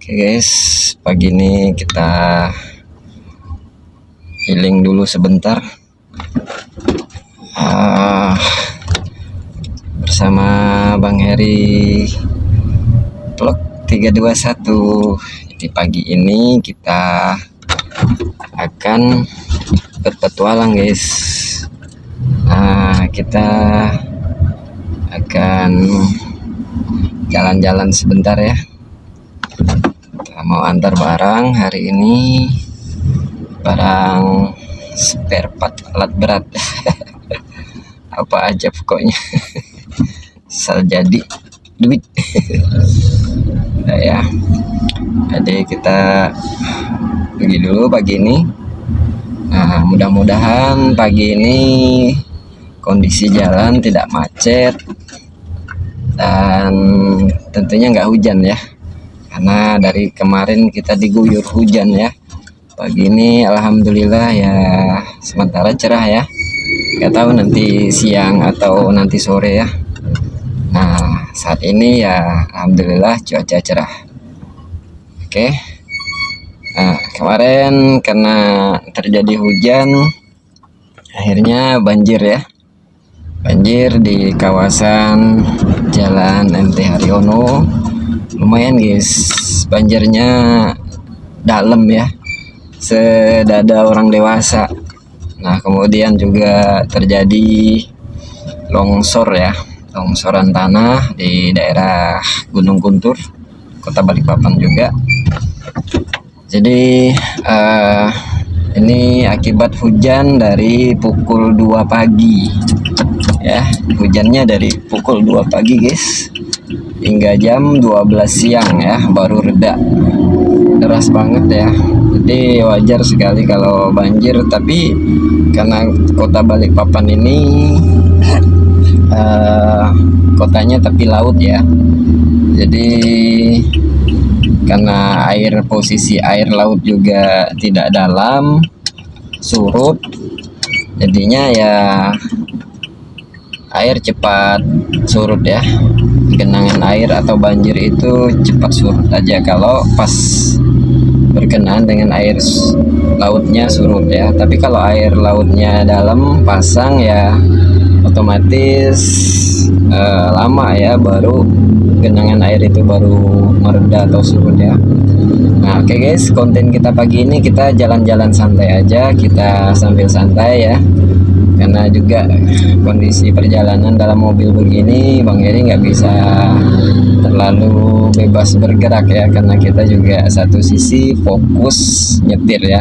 Oke guys, pagi ini kita healing dulu sebentar bersama Bang Heri Vlog 321. Jadi pagi ini kita akan berpetualang guys. Kita akan jalan-jalan sebentar ya. Kita mau antar barang hari ini, barang spare part alat berat apa aja pokoknya asal jadi duit. Nah ya, jadi kita pergi dulu pagi ini. Nah, mudah-mudahan pagi ini kondisi jalan tidak macet dan tentunya nggak hujan ya, karena dari kemarin kita diguyur hujan ya. Pagi ini alhamdulillah ya sementara cerah ya, nggak tahu nanti siang atau nanti sore ya. Nah saat ini ya alhamdulillah cuaca cerah. Oke. Nah kemarin karena terjadi hujan akhirnya banjir ya, banjir di kawasan Jalan MT Haryono. Lumayan guys, banjirnya dalam ya, sedada orang dewasa. Nah kemudian juga terjadi longsor ya, longsoran tanah di daerah Gunung Guntur, Kota Balikpapan juga. Jadi ini akibat hujan dari pukul 2 pagi ya, hujannya dari pukul 2 pagi guys hingga jam 12 siang ya baru reda. Deras banget ya, jadi wajar sekali kalau banjir. Tapi karena Kota Balikpapan ini kotanya tepi laut ya, jadi karena posisi air laut juga tidak dalam, surut, jadinya ya air cepat surut ya. Genangan air atau banjir itu cepat surut aja kalau pas berkenaan dengan air lautnya surut ya. Tapi kalau air lautnya dalam pasang ya otomatis lama ya baru genangan air itu baru mereda atau surut ya. Nah oke guys, konten kita pagi ini kita jalan-jalan santai aja, kita sambil santai ya, karena juga kondisi perjalanan dalam mobil begini Bang Heri nggak bisa terlalu bebas bergerak ya, karena kita juga satu sisi fokus nyetir ya.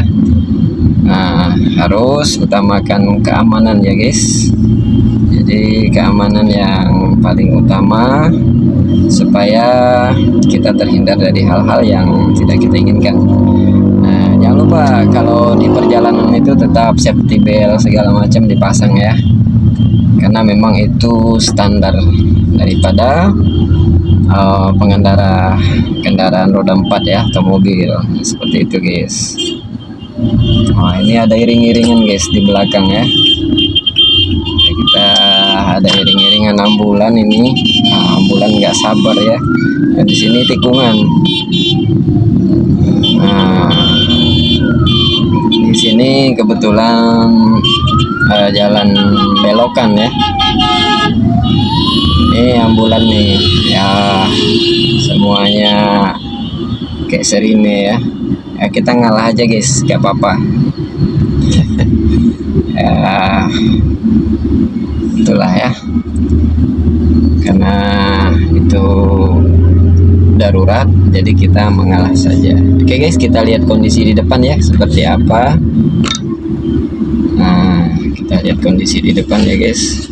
Nah harus utamakan keamanan ya guys, jadi keamanan yang paling utama supaya kita terhindar dari hal-hal yang tidak kita inginkan. Nah jangan lupa kalau di perjalanan itu tetap safety belt segala macam dipasang ya, karena memang itu standar daripada pengendara kendaraan roda 4 ya atau mobil seperti itu guys. Nah ini ada iring-iringan guys di belakang ya, kita ada iring-iringan ambulan ini. Ambulan nggak sabar ya, nah, di sini tikungan. Nah di sini kebetulan jalan belokan ya. Ini ambulan nih ya, semuanya kayak serine ya. Kita ngalah aja guys, gak apa-apa. Ya itulah ya, karena itu darurat jadi kita mengalah saja. Oke guys, kita lihat kondisi di depan ya seperti apa. Nah kita lihat kondisi di depan ya guys.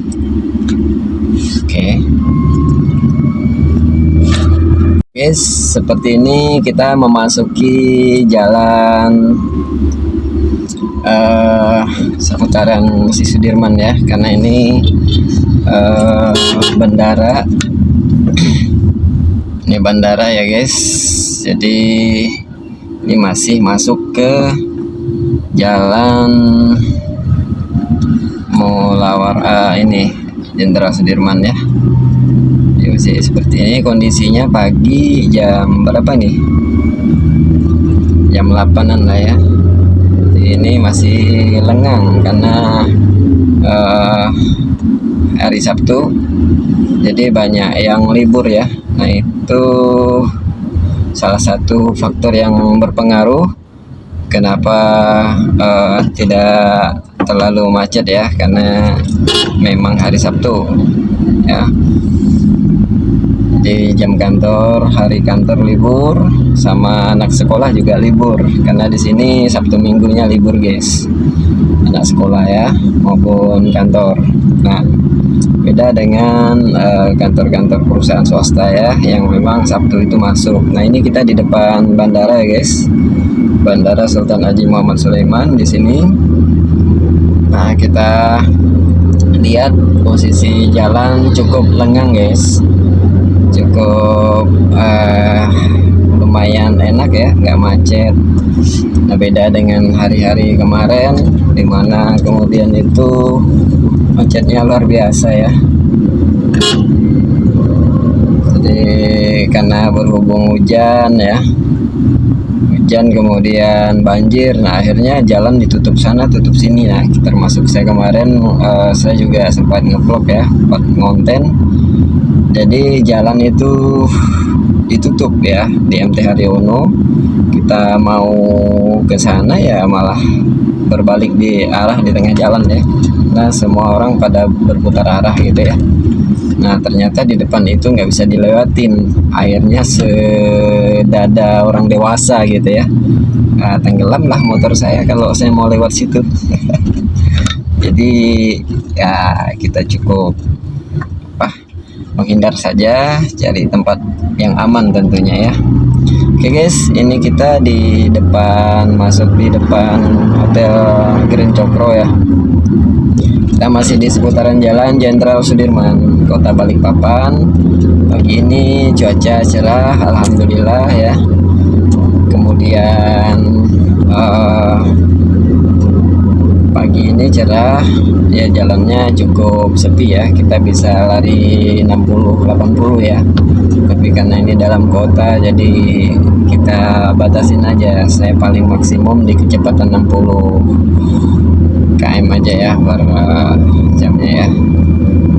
Oke guys, seperti ini kita memasuki jalan seputaran Masjid Sudirman ya, karena ini bandara. Ini bandara ya guys, jadi ini masih masuk ke jalan Mulawar ini Jenderal Sudirman ya. Masih seperti ini kondisinya pagi jam berapa nih? Jam 8-an lah ya. Ini masih lengang karena hari Sabtu, jadi banyak yang libur ya. Nah itu salah satu faktor yang berpengaruh kenapa tidak terlalu macet ya, karena memang hari Sabtu ya. Di jam kantor, hari kantor libur, sama anak sekolah juga libur karena di sini Sabtu Minggunya libur guys, anak sekolah ya maupun kantor. Nah beda dengan kantor-kantor perusahaan swasta ya yang memang Sabtu itu masuk. Nah ini kita di depan bandara ya guys, Bandara Sultan Haji Muhammad Sulaiman di sini. Nah kita lihat posisi jalan cukup lengang guys, cukup lumayan enak ya, nggak macet. Nah beda dengan hari-hari kemarin dimana kemudian itu macetnya luar biasa ya. Jadi karena berhubung hujan ya, hujan kemudian banjir, nah akhirnya jalan ditutup sana tutup sini. Nah termasuk saya kemarin saya juga sempat ngevlog ya, sempat ngonten. Jadi jalan itu ditutup ya di MT Haryono. Kita mau ke sana ya malah berbalik di arah di tengah jalan ya. Nah semua orang pada berputar arah gitu ya. Nah ternyata di depan itu nggak bisa dilewatin, airnya sedada orang dewasa gitu ya. Nah, tenggelam lah motor saya kalau saya mau lewat situ. Jadi ya kita cukup menghindar saja, cari tempat yang aman tentunya ya. Oke guys, ini kita di depan, masuk di depan Hotel Green Cokro ya. Kita masih di seputaran Jalan Jenderal Sudirman, Kota Balikpapan. Pagi ini cuaca cerah, alhamdulillah ya. Kemudian pagi ini cerah ya, jalannya cukup sepi ya, kita bisa lari 60-80 ya, tapi karena ini dalam kota jadi kita batasin aja. Saya paling maksimum di kecepatan 60 km aja ya per jamnya ya,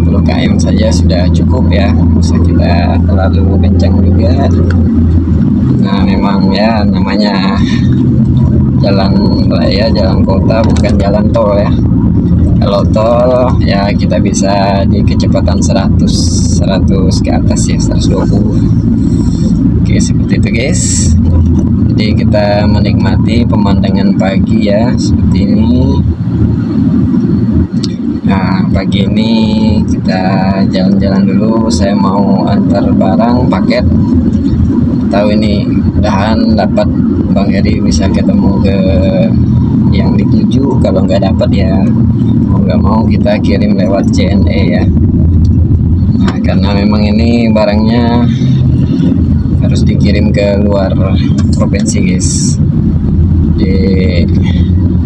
10 km saja sudah cukup ya, bisa kita terlalu kencang juga. Nah memang ya namanya jalan raya, jalan kota, bukan jalan tol ya. Kalau tol ya kita bisa di kecepatan 100 ke atas ya, 120. Oke seperti itu guys. Jadi kita menikmati pemandangan pagi ya seperti ini. Nah pagi ini kita jalan-jalan dulu, saya mau antar barang paket. Tahu ini mudahan dapat Bang Heri bisa ketemu ke yang dituju. Kalau nggak dapat ya mau nggak mau kita kirim lewat JNE ya. Nah karena memang ini barangnya harus dikirim ke luar provinsi guys, di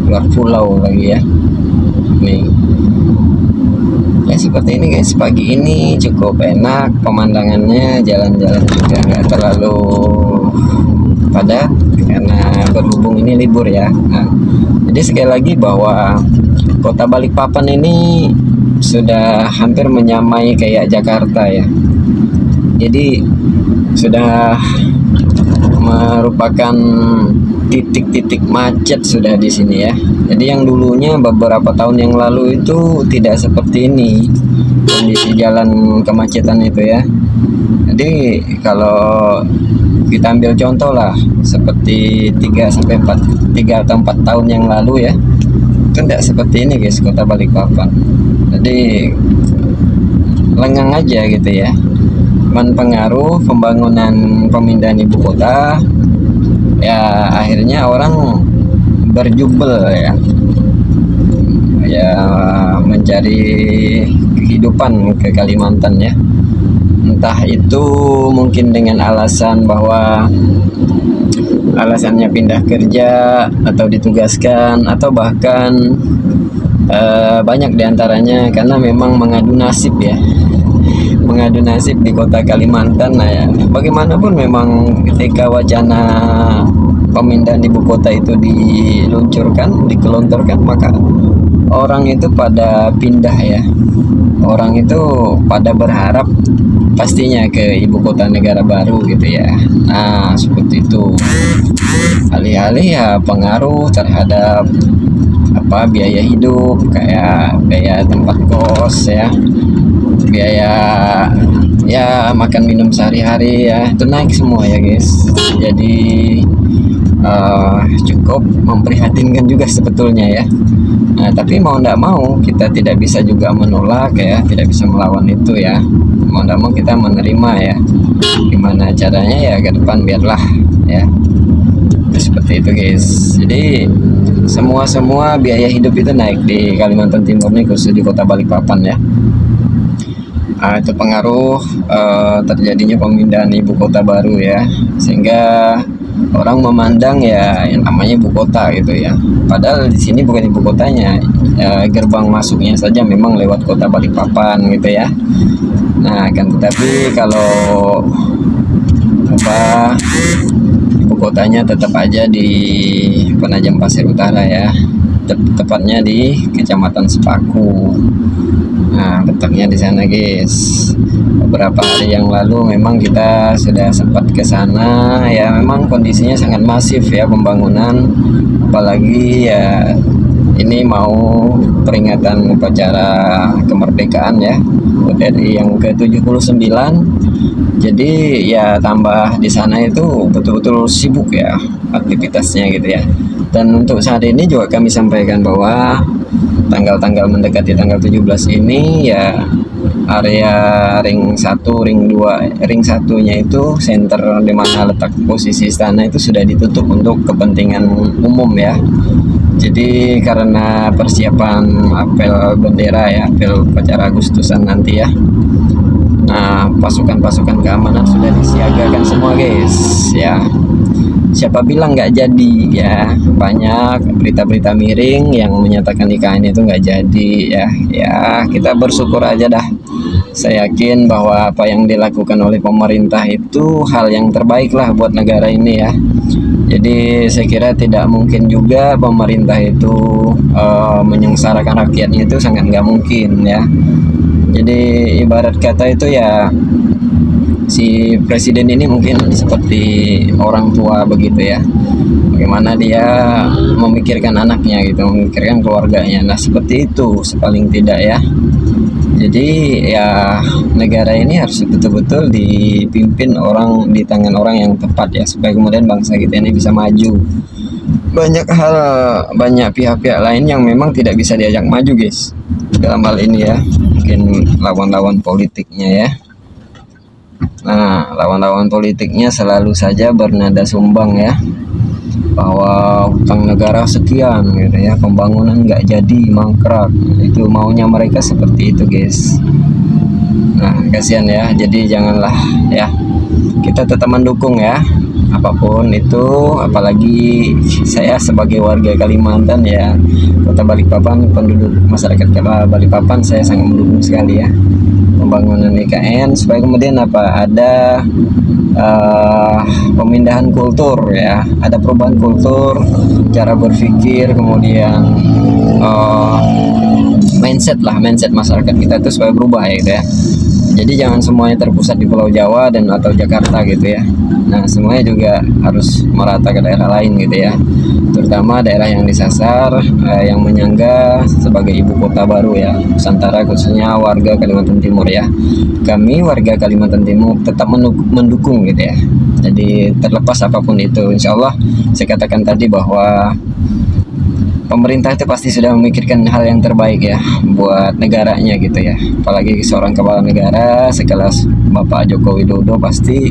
luar pulau lagi ya. Nih ya seperti ini guys, pagi ini cukup enak pemandangannya, jalan-jalan juga nggak terlalu padat karena berhubung ini libur ya. Nah, jadi sekali lagi bahwa Kota Balikpapan ini sudah hampir menyamai kayak Jakarta ya. Jadi sudah merupakan titik-titik macet sudah di sini ya. Jadi yang dulunya beberapa tahun yang lalu itu tidak seperti ini kondisi jalan kemacetan itu ya. Jadi kalau kita ambil contoh lah seperti 3 atau 4 tahun yang lalu ya, itu tidak seperti ini guys Kota Balikpapan. Jadi lengang aja gitu ya. Cuman pengaruh pembangunan pemindahan ibu kota ya, akhirnya orang berjubel ya mencari kehidupan ke Kalimantan ya. Entah itu mungkin dengan alasan bahwa alasannya pindah kerja atau ditugaskan, atau bahkan banyak diantaranya karena memang mengadu nasib ya. mengadu nasib di kota Kalimantan. Nah ya, bagaimanapun memang ketika wacana pemindahan ibu kota itu diluncurkan, dikelontorkan, maka orang itu pada pindah ya. Orang itu pada berharap pastinya ke ibu kota negara baru gitu ya. Nah, seperti itu. Alih-alih ya pengaruh terhadap biaya hidup, kayak biaya tempat kos ya, biaya ya makan minum sehari-hari ya, itu naik semua ya guys. Jadi cukup memprihatinkan juga sebetulnya ya. Nah, tapi mau tidak mau kita tidak bisa juga menolak ya, tidak bisa melawan itu ya. Mau tidak mau kita menerima ya. Gimana caranya ya, ke depan biarlah ya. Seperti itu guys. Jadi semua biaya hidup itu naik di Kalimantan Timur nih, khusus di kota Balikpapan ya. Itu pengaruh terjadinya pemindahan ibu kota baru ya, sehingga orang memandang ya yang namanya ibu kota gitu ya. Padahal di sini bukan ibu kotanya, gerbang masuknya saja memang lewat kota Balikpapan gitu ya. Nah, kan tetapi kalau ibu kotanya tetap aja di Penajam Pasir Utara ya, tepatnya di Kecamatan Sepaku. Nah, letaknya di sana guys. Beberapa hari yang lalu memang kita sudah sempat ke sana ya. Memang kondisinya sangat masif ya pembangunan, apalagi ya ini mau peringatan upacara kemerdekaan ya RI yang ke-79. Jadi ya tambah di sana itu betul-betul sibuk ya aktivitasnya gitu ya. Dan untuk saat ini juga kami sampaikan bahwa tanggal-tanggal mendekati tanggal 17 ini ya, area ring 1, ring 2, ring satunya itu center di mana letak posisi istana itu sudah ditutup untuk kepentingan umum ya. Jadi karena persiapan apel bendera ya, apel upacara Agustusan nanti ya. Nah, pasukan-pasukan keamanan sudah disiagakan semua guys ya. Siapa bilang nggak jadi ya, banyak berita-berita miring yang menyatakan IKN itu nggak jadi ya. Ya kita bersyukur aja dah. Saya yakin bahwa apa yang dilakukan oleh pemerintah itu hal yang terbaik lah buat negara ini ya. Jadi saya kira tidak mungkin juga pemerintah itu menyengsarakan rakyatnya, itu sangat nggak mungkin ya. Jadi ibarat kata itu ya, si presiden ini mungkin seperti orang tua begitu ya. Bagaimana dia memikirkan anaknya gitu, memikirkan keluarganya. Nah seperti itu paling tidak ya. Jadi ya negara ini harus betul-betul dipimpin orang, di tangan orang yang tepat ya, supaya kemudian bangsa kita ini bisa maju. Banyak hal, banyak pihak-pihak lain yang memang tidak bisa diajak maju guys dalam hal ini ya. Mungkin lawan-lawan politiknya ya. Nah, lawan-lawan politiknya selalu saja bernada sumbang ya, bahwa hutang negara sekian gitu ya, pembangunan nggak jadi, mangkrak. Itu maunya mereka seperti itu guys. Nah kasihan ya. Jadi janganlah ya, kita tetap mendukung ya apapun itu. Apalagi saya sebagai warga Kalimantan ya, kota Balikpapan, penduduk masyarakat Balikpapan, saya sangat mendukung sekali ya pembangunan IKN, supaya kemudian ada pemindahan kultur ya, ada perubahan kultur, cara berpikir, kemudian mindset masyarakat kita itu supaya berubah ya gitu ya. Jadi jangan semuanya terpusat di Pulau Jawa dan atau Jakarta gitu ya. Nah semuanya juga harus merata ke daerah lain gitu ya, terutama daerah yang disasar, yang menyangga sebagai ibu kota baru ya, Nusantara, khususnya warga Kalimantan Timur ya. Kami warga Kalimantan Timur tetap mendukung gitu ya. Jadi terlepas apapun itu, insya Allah saya katakan tadi bahwa pemerintah itu pasti sudah memikirkan hal yang terbaik ya buat negaranya gitu ya. Apalagi seorang kepala negara sekelas Bapak Joko Widodo, pasti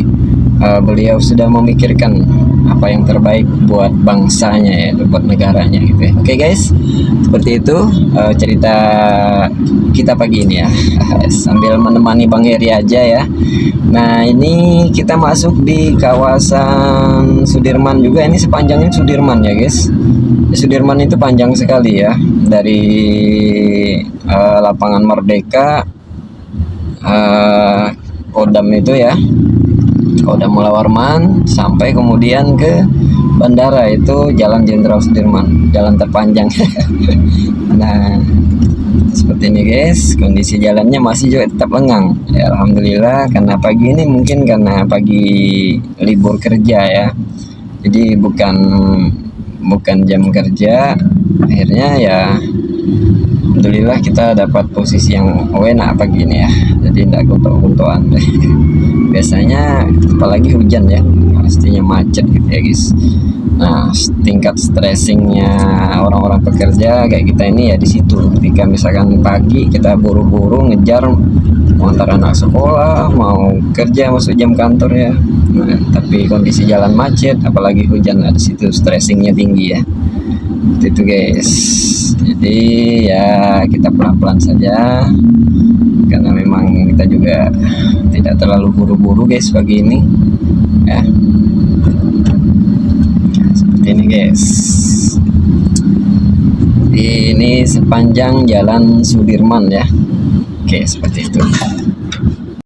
beliau sudah memikirkan apa yang terbaik buat bangsanya ya, buat negaranya gitu ya. Oke guys, seperti itu cerita kita pagi ini ya, sambil menemani Bang Heri aja ya. Nah ini kita masuk di kawasan Sudirman juga. Ini sepanjangnya Sudirman ya guys. Sudirman itu panjang sekali ya, dari lapangan Merdeka Kodam itu ya, Kodam Mula Warman, sampai kemudian ke bandara itu Jalan Jenderal Sudirman, jalan terpanjang. Nah, seperti ini guys, kondisi jalannya masih juga tetap lengang ya, alhamdulillah. Karena pagi ini mungkin karena pagi libur kerja ya, jadi bukan jam kerja, akhirnya ya alhamdulillah kita dapat posisi yang enak pagi ini ya, jadi tidak gontok-gontokan. Biasanya apalagi hujan ya, pastinya macet gitu ya guys. Nah, tingkat stressingnya orang-orang pekerja kayak kita ini ya di situ. Ketika misalkan pagi kita buru-buru ngejar mau antar anak sekolah, mau kerja masuk jam kantor ya. Nah, tapi kondisi jalan macet, apalagi hujan, nah, di situ stressingnya tinggi ya. Itu guys. Jadi ya kita pelan-pelan saja, karena memang kita juga tidak terlalu buru-buru guys pagi ini ya. Seperti ini guys, ini sepanjang Jalan Sudirman ya. Oke, seperti itu.